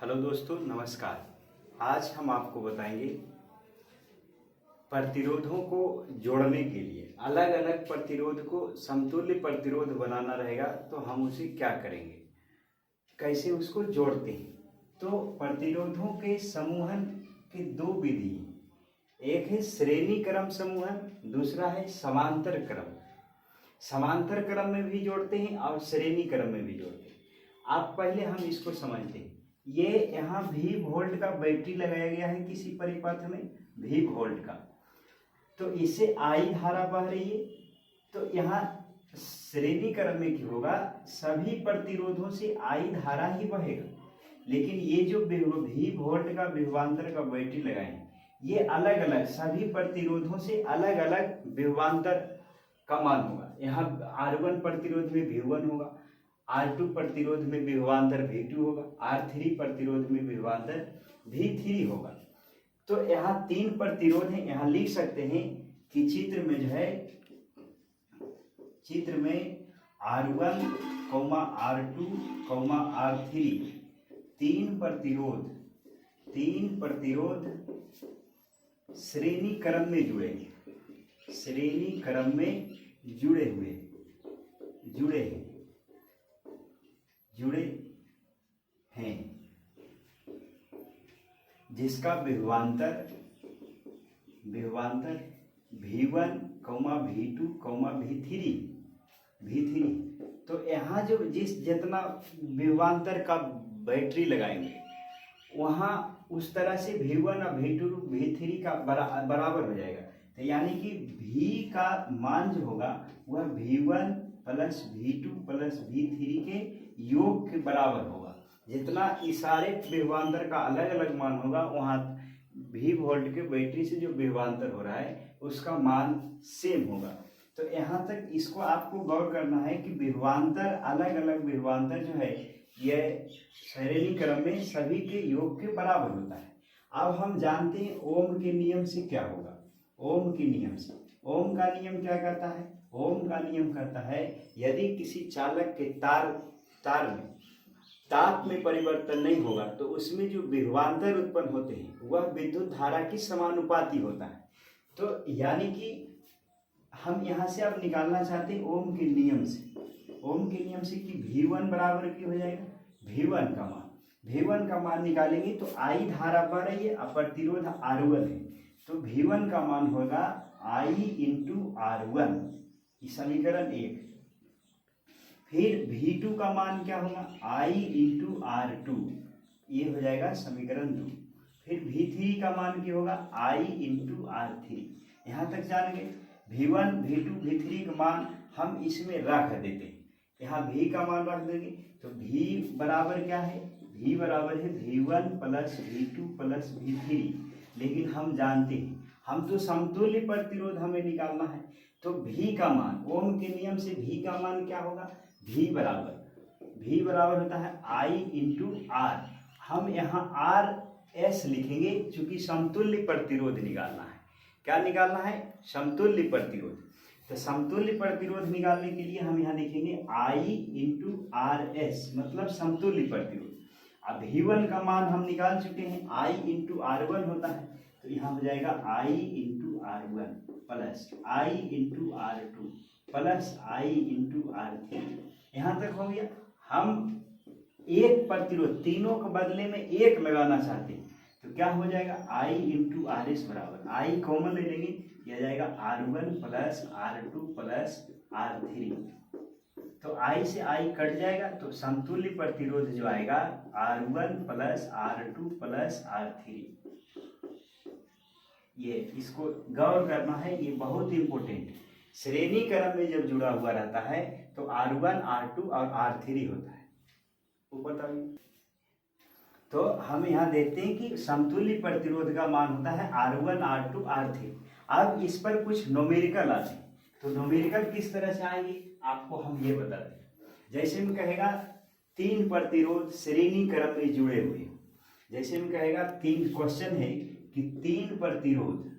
Hello दोस्तों, नमस्कार। आज हम आपको बताएंगे प्रतिरोधों को जोड़ने के लिए अलग अलग प्रतिरोध को समतुल्य प्रतिरोध बनाना रहेगा तो हम उसे क्या करेंगे, कैसे उसको जोड़ते हैं। तो प्रतिरोधों के समूहन की दो विधि, एक है श्रेणी क्रम समूहन, दूसरा है समांतर क्रम। समांतर क्रम में भी जोड़ते हैं और श्रेणी क्रम में भी जोड़ते हैं। आप पहले हम इसको समझते हैं। ये यहाँ V वोल्ट का बैटरी लगाया गया है किसी परिपथ में, V वोल्ट का, तो इससे I धारा बह रही है। तो यहाँ श्रेणी क्रम में क्या होगा, सभी प्रतिरोधों से I धारा ही बहेगा, लेकिन ये जो V वोल्ट का विभवांतर का बैटरी लगाए हैं ये अलग अलग सभी प्रतिरोधों से अलग अलग विभवांतर का मान होगा। यहाँ R1 प्रतिरोध में V1 होगा, R2 प्रतिरोध में विभवांतर V2 होगा, R3 प्रतिरोध में विभवांतर V3 होगा। तो यहाँ तीन प्रतिरोध हैं। यहाँ लिख सकते हैं कि चित्र में जो है, चित्र में R1, R2, R3 तीन प्रतिरोध श्रेणी क्रम में जुड़े हैं, जिसका विभवांतर V1, V2, V3। तो यहाँ जो जितना विभवांतर का बैटरी लगाएंगे वहाँ उस तरह से V1 और V2, V3 का बराबर हो जाएगा। तो यानी कि V का मान जो होगा वह V1 plus V2 plus V3 के योग के बराबर होगा। जितना इस सारे विभवांतर का अलग अलग मान होगा वहाँ V वोल्ट के बैटरी से जो विभवांतर हो रहा है उसका मान सेम होगा। तो यहाँ तक इसको आपको गौर करना है कि विभवांतर अलग अलग विभवांतर जो है यह श्रेणी क्रम में सभी के योग के बराबर होता है। अब हम जानते हैं ओम के नियम से क्या होगा। ओम के नियम से, ओम का नियम क्या कहता है? ओम का नियम कहता है यदि किसी चालक के तार में ताप में परिवर्तन नहीं होगा तो उसमें जो विभवांतर उत्पन्न होते हैं वह विद्युत धारा की समानुपाती होता है। तो यानी कि हम यहाँ से अब निकालना चाहते हैं ओम के नियम से कि V1 बराबर की हो जाएगा V1 का मान निकालेंगे तो I धारा बढ़ रही है, प्रतिरोध R1 है, तो V1 का मान होगा I इंटू R1, समीकरण 1। फिर V2 का मान क्या होगा, I इंटू R2, ये हो जाएगा समीकरण 2। फिर V3 का मान क्या होगा, I इंटू R3। यहाँ तक जान गए। V1, V2, V3 का मान हम इसमें रख देते हैं। यहाँ V का मान रख देंगे तो V बराबर क्या है, V बराबर है V1 plus V2 plus V3। लेकिन हम जानते हैं हम तो समतुल्य प्रतिरोध हमें निकालना है, तो V का मान, ओम के नियम से V का मान क्या होगा, V बराबर होता है I इंटू R। हम यहाँ RS लिखेंगे चूंकि समतुल्य प्रतिरोध निकालना है। क्या निकालना है? समतुल्य प्रतिरोध। तो समतुल्य प्रतिरोध निकालने के लिए हम यहाँ लिखेंगे I इंटू RS, मतलब समतुल्य प्रतिरोध। अब V1 का मान हम निकाल चुके हैं, I इंटू R1 होता है, तो यहाँ हो जाएगा I into R1 plus I into R2 plus I into R3। यहाँ तक हो गया। हम एक प्रतिरोध तीनों के बदले में एक लगाना चाहते हैं तो क्या हो जाएगा, I इंटू RS बराबर, I कॉमन ले लेंगे, यह जाएगा R1 plus R2 plus R3। तो I से I कट जाएगा तो समतुल्य प्रतिरोध जो आएगा R1 plus R2 plus R3। ये इसको गौर करना है, ये बहुत इंपॉर्टेंट है। श्रेणी क्रम में जब जुड़ा हुआ रहता है तो R1, R2 और R3 होता है। ऊपर तो हम यहाँ देखते हैं कि समतुल्य प्रतिरोध का मान होता है R1, R2, R3। अब इस पर कुछ न्यूमेरिकल आते हैं, तो न्यूमेरिकल किस तरह से आएंगे आपको हम ये बताते हैं। जैसे में कहेगा तीन प्रतिरोध श्रेणी क्रम में जुड़े हुए, जैसे में कहेगा तीन, क्वेश्चन है कि तीन प्रतिरोध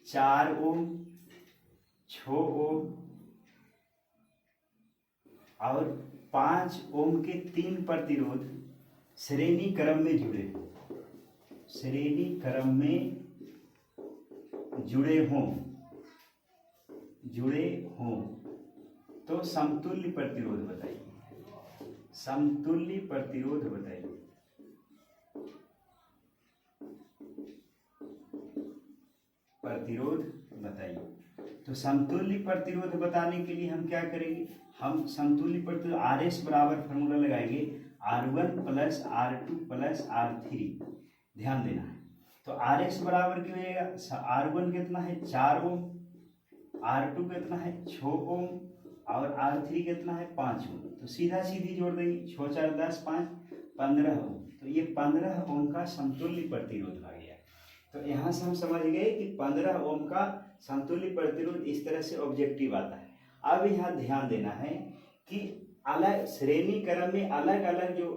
4 ओम, 6 ओम और 5 ओम के 3 प्रतिरोध श्रेणी क्रम में जुड़े हों तो समतुल्य प्रतिरोध बताइए। तो समतुल्य प्रतिरोध बताने के लिए हम क्या करेंगे, हम समतुल्य प्रतिरोध RS बराबर फॉर्मूला लगाएंगे R1 plus R2 plus R3। ध्यान देना है, तो RS बराबर क्या हो जाएगा, R1 कितना है 4 ओम, R2 कितना है 6 ओम और R3 कितना है 5 ओम। तो सीधा सीधी जोड़ देंगे, 6 4 10 5 15 ओम। तो ये 15 ओम का समतुल्य प्रतिरोध आ गया। तो यहाँ से हम समझ गए कि 15 ओम का समतुल्य प्रतिरोध इस तरह से ऑब्जेक्टिव आता है। अब यहाँ ध्यान देना है कि अलग श्रेणी क्रम में अलग अलग जो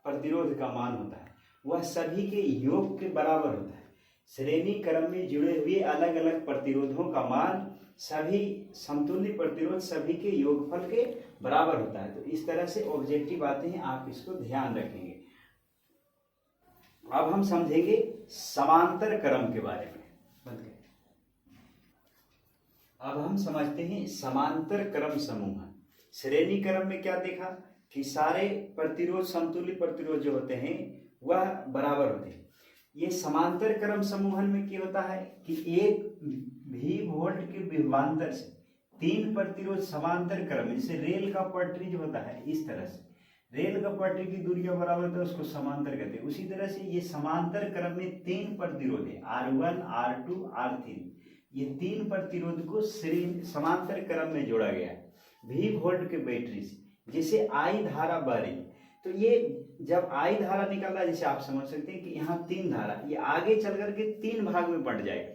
प्रतिरोध का मान होता है वह सभी के योग के बराबर होता है। श्रेणी क्रम में जुड़े हुए अलग अलग प्रतिरोधों का मान सभी समतुल्य प्रतिरोध सभी के योगफल के बराबर होता है। तो इस तरह से ऑब्जेक्टिव आते हैं, आप इसको ध्यान रखेंगे। अब हम समझेंगे समांतर क्रम के बारे में। अब हम समझते हैं समांतर क्रम समूह। श्रेणी क्रम में क्या देखा कि सारे प्रतिरोध समतुल्य प्रतिरोध जो होते हैं वह बराबर होते हैं। ये समांतर क्रम समूहन में क्या होता है कि एक V वोल्ट के विभवांतर से 3 प्रतिरोध समांतर क्रम, जैसे रेल का पटरी जो होता है इस तरह से, रेल का पटरी की दूरियां बराबर होता है उसको समांतर कहते हैं। उसी तरह से ये समांतर क्रम में 3 प्रतिरोध है R1 R2 R3। ये 3 प्रतिरोध को समांतर क्रम में जोड़ा गया है V वोल्ट के बैटरी से, जिसे I धारा बह रही है। तो ये जब I धारा निकल रहा है, जैसे आप समझ सकते हैं कि यहाँ 3 धारा, ये आगे चल करके 3 भाग में बंट जाएगा।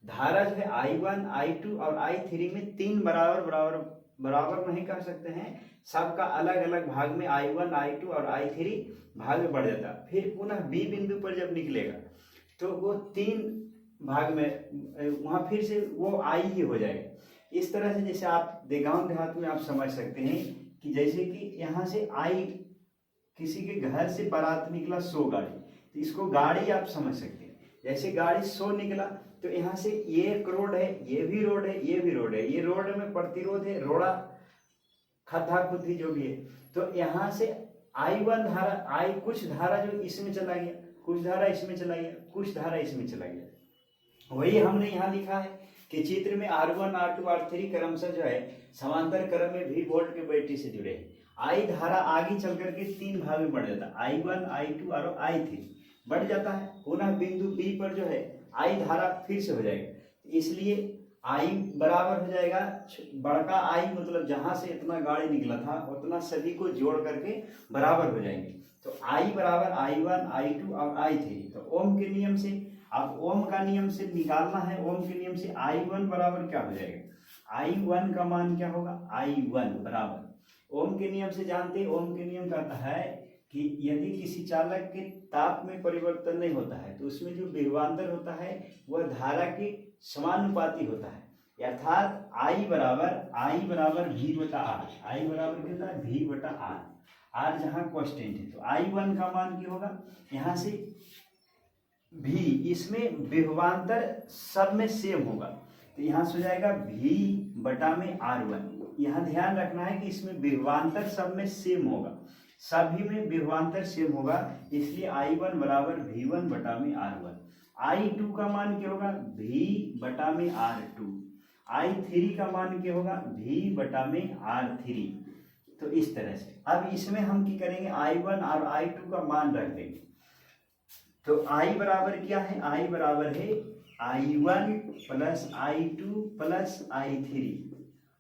धारा जो है I1 I2 और I3 में 3 बराबर नहीं कर सकते हैं, सबका अलग अलग भाग में I1 I2 और I3 भाग में बढ़ जाता है। फिर पुनः B बिंदु पर जब निकलेगा तो वो 3 भाग में वहाँ फिर से वो I ही हो जाएगा। इस तरह से जैसे आप गाँव देहात में आप समझ सकते हैं कि जैसे कि यहाँ से किसी के घर से बारात निकला 100 गाड़ी, तो इसको गाड़ी आप समझ सकते हैं। जैसे गाड़ी 100 निकला तो यहाँ से ये एक रोड है, ये भी रोड है, ये भी रोड है, ये रोड में प्रतिरोध है, रोड़ा खद्दा खुद्दी जो भी है। तो यहाँ से I1 धारा कुछ धारा जो इसमें चला गया, कुछ धारा इसमें चला गया, कुछ धारा इसमें चला गया। वही हमने यहाँ लिखा है कि चित्र में R1 R2 R3 क्रमशः जो है समांतर क्रम में V वोल्ट के बैटरी से जुड़े हैं। I धारा आगे चल करके 3 भाग में बढ़ जाता है, I1 I2 और I3 बढ़ जाता है। पुनः बिंदु B पर जो है I धारा फिर से हो जाएगा, इसलिए I बराबर हो जाएगा बड़का I, मतलब जहां से इतना गाड़ी निकला था उतना सभी को जोड़ करके बराबर हो जाएंगे। तो I बराबर I1 I2 और I3। तो ओम के नियम से, आप ओम का नियम से निकालना है, ओम के नियम से I1 बराबर क्या हो जाएगा, I1 का मान क्या होगा, I1 बराबर ओम के नियम से जानते हैं। ओम के नियम कहता है कि यदि किसी चालक के ताप में परिवर्तन नहीं होता है तो उसमें जो विभवांतर होता है वह धारा के समानुपाती होता है, अर्थात I बराबर V बटा R। I बराबर कितना है, V बटा R। R जहाँ कांस्टेंट है, तो I1 का मान क्या होगा, यहाँ से V, इसमें विभवांतर सब में सेम होगा, तो यहाँ से हो जाएगा V बटा में R1। यहाँ ध्यान रखना है कि इसमें विभवांतर सब में सेम होगा, सभी में विभवांतर सेम होगा, इसलिए I1 बराबर V1 बटा में R1। I2 का मान क्या होगा, V बटा में R2। I3 का मान क्या होगा, V बटा में R3। तो इस तरह से अब इसमें हम क्या करेंगे, I1 और I2 का मान रख देंगे। तो I बराबर क्या है, I बराबर है I1 plus I2 plus I3,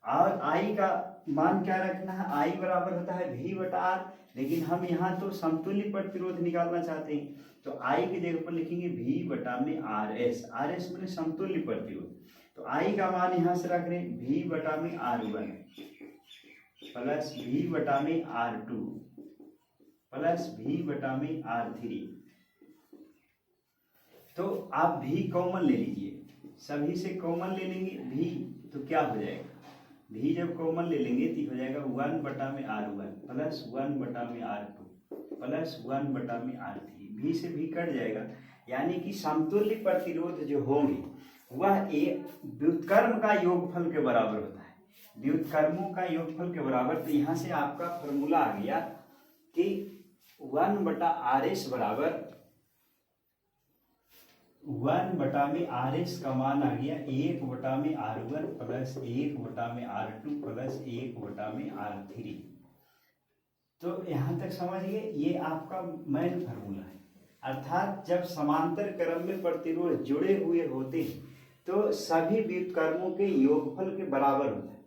और I का मान क्या रखना है, I बराबर होता है V बटा R, लेकिन हम यहाँ तो समतुल्य प्रतिरोध निकालना चाहते हैं, तो I की जगह पर लिखेंगे V बटा में RS। RS मैंने समतुल्य प्रतिरोध, तो I का मान यहाँ से रख रहे हैं V बटा में R1 प्लस V बटा में R2 प्लस V बटा में R3। तो आप V कॉमन ले लीजिए, सभी से कॉमन ले लेंगे V, तो क्या हो जाएगा भी जब कॉमन ले लेंगे तो हो जाएगा 1/R1 plus 1/R2 plus 1/R3। भी से भी कट जाएगा, यानी कि समतुल्य प्रतिरोध जो होंगे वह एक व्युत्क्रम का योगफल के बराबर होता है। व्युत्क्रमों का योगफल के बराबर। तो यहाँ से आपका फॉर्मूला आ गया कि 1/RS बराबर 1/RS का मान आ गया 1/R1 plus 1/R2 plus 1/R3। तो यहाँ तक समझिए, ये आपका मेन फार्मूला है। अर्थात जब समांतर क्रम में प्रतिरोध जुड़े हुए होते हैं तो सभी व्युत्क्रमों के योगफल के बराबर होता है।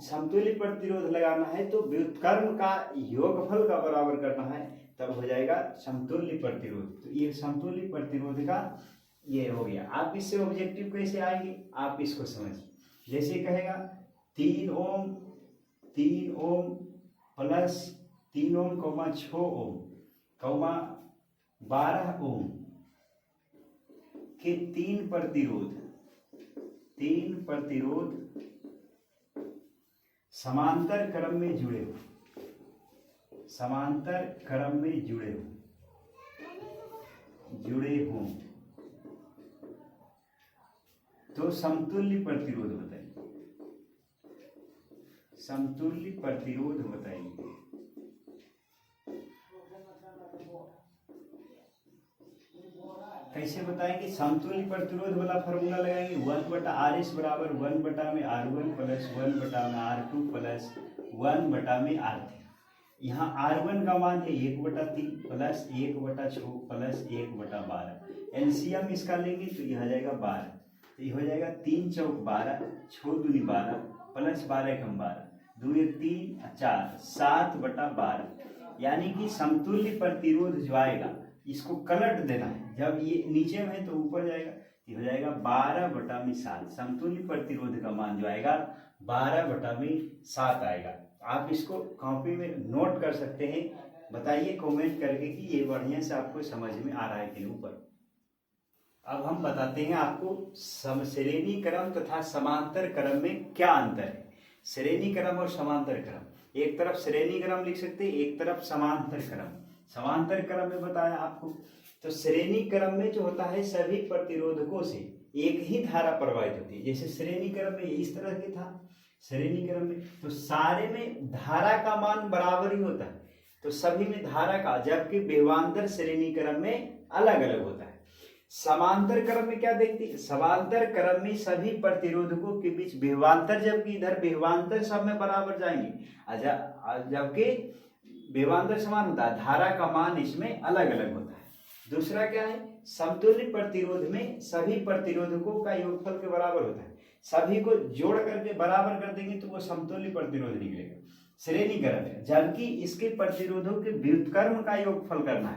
समतुल्य प्रतिरोध लगाना है तो व्युत्क्रम का योगफल का बराबर करना है, तब हो जाएगा समतुल्य प्रतिरोध। तो ये समतुल्य प्रतिरोध का ये हो गया। आप इससे ऑब्जेक्टिव कैसे आएंगे, आप इसको समझिए। जैसे कहेगा 3 ओम प्लस 3 ओम 6 ओम 12 ओम के तीन प्रतिरोध समांतर क्रम में जुड़े हो तो समतुल्य प्रतिरोध बताइए। कैसे बताएंगे? समतुल्य प्रतिरोध वाला फॉर्मूला लगाएंगे। 1/RS बराबर 1/R1 plus 1/R2 plus 1/R3। यहाँ R1 का मान है 1/3 प्लस 1/6 प्लस 1/12। एलसीएम इसका लेंगे तो यह आ जाएगा 12। तो ये हो जाएगा 3 चौक 12, 6 दूनी 12 प्लस 12 कम 12, 2 1 3 4 7/12। यानी कि समतुल्य प्रतिरोध जो आएगा इसको कलट देना है। जब ये नीचे में है तो ऊपर जाएगा, ये हो जाएगा 12/7। समतुल्य प्रतिरोध का मान जो आएगा 12/7 आएगा। आप इसको कॉपी में नोट कर सकते हैं। बताइए कमेंट करके कि ये बढ़िया से आपको समझ में आ रहा है कि नहीं। ऊपर अब हम बताते हैं आपको श्रेणी क्रम तथा समांतर क्रम में क्या अंतर है। श्रेणी क्रम और समांतर क्रम, एक तरफ श्रेणी क्रम लिख सकते हैं, एक तरफ समांतर क्रम। समांतर क्रम में बताया आपको, तो श्रेणी क्रम में जो होता है सभी प्रतिरोधकों से एक ही धारा प्रवाहित होती है। जैसे श्रेणी क्रम में इस तरह के था, श्रेणी क्रम में तो सारे में धारा का मान बराबर ही होता है, तो सभी में धारा का, जबकि विभवांतर श्रेणी क्रम में अलग अलग होता है। समांतर क्रम में क्या देखते हैं? समांतर क्रम में सभी प्रतिरोधकों के बीच विभवांतर, जबकि इधर विभवांतर सब में बराबर जाएंगे, जबकि विभवांतर समान होता है, धारा का मान इसमें अलग अलग होता है। दूसरा क्या है? समतुल्य प्रतिरोध में सभी प्रतिरोधकों का योगफल के बराबर होता है। सभी को जोड़ करके बराबर कर देंगे तो वो समतुल्य प्रतिरोध निकलेगा। श्रेणी क्रम है, जबकि इसके प्रतिरोधों के व्युत्क्रम का योगफल करना है।